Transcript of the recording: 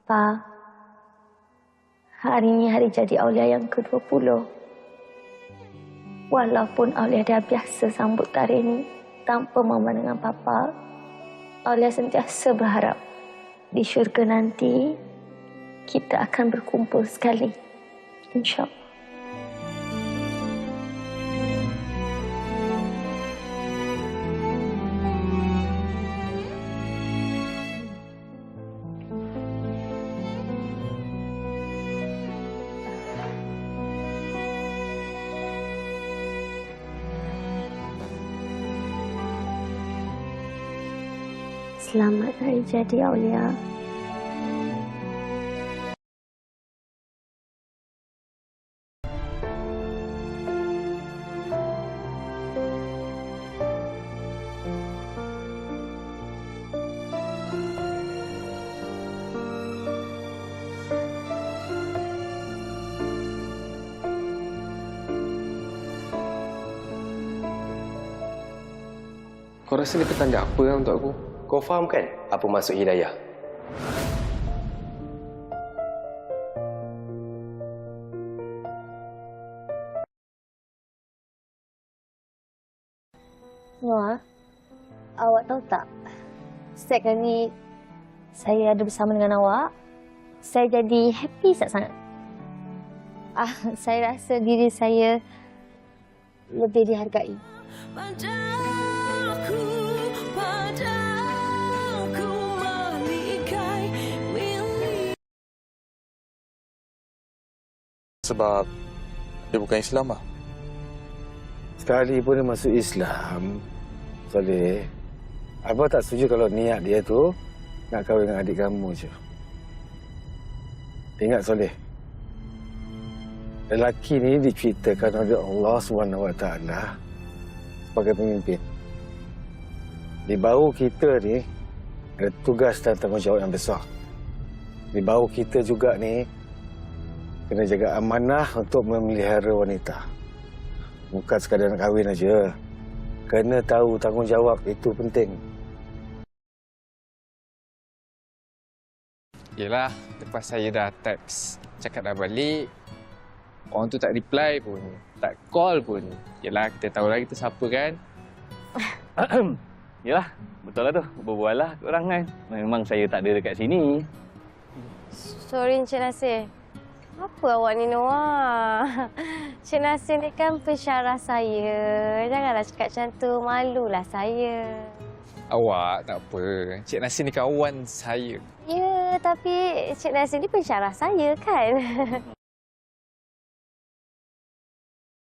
Pa, hari ini hari jadi Aulia yang ke-20. Walaupun Aulia dah biasa sambut tarikh ini tanpa mama dengan papa, Aulia sentiasa berharap di syurga nanti kita akan berkumpul sekali. InsyaAllah. Selamat hari jadi Aulia. Kau rasa ni petanda apa lah untuk aku? Kau faham kan apa maksud hidayah? Noah, awak tahu tak? Setiap kali saya ada bersama dengan awak, saya jadi happy sangat. Saya rasa diri saya lebih dihargai. Sebab dia bukan Islam lah. Sekali pun dia masuk Islam, Soleh, abang tak setuju kalau niat dia tu nak kahwin dengan adik kamu je. Ingat Soleh, lelaki ni diceritakan oleh Allah SWT sebagai pemimpin. Di bawah kita ni ada tugas dan tanggungjawab yang besar. Di bawah kita juga ni kena jaga amanah untuk memelihara wanita. Bukan sekadar nak kahwin aja. Kena tahu tanggungjawab itu penting. Yelah, lepas saya dah text cakap dah balik, orang tu tak reply pun, tak call pun. Yelah, kita tahulah kita siapa kan. Yelah, betul lah tu. Berbual lah korang kan. Memang saya tak ada dekat sini. Sorry Encik Nasir. Apa awak ni Noah? Encik Nasir ni kan pensyarah saya. Janganlah cakap macam tu. Malulah saya. Awak tak apa. Cik Nasir ni kawan saya. Ya, tapi Encik Nasir ni pensyarah saya kan?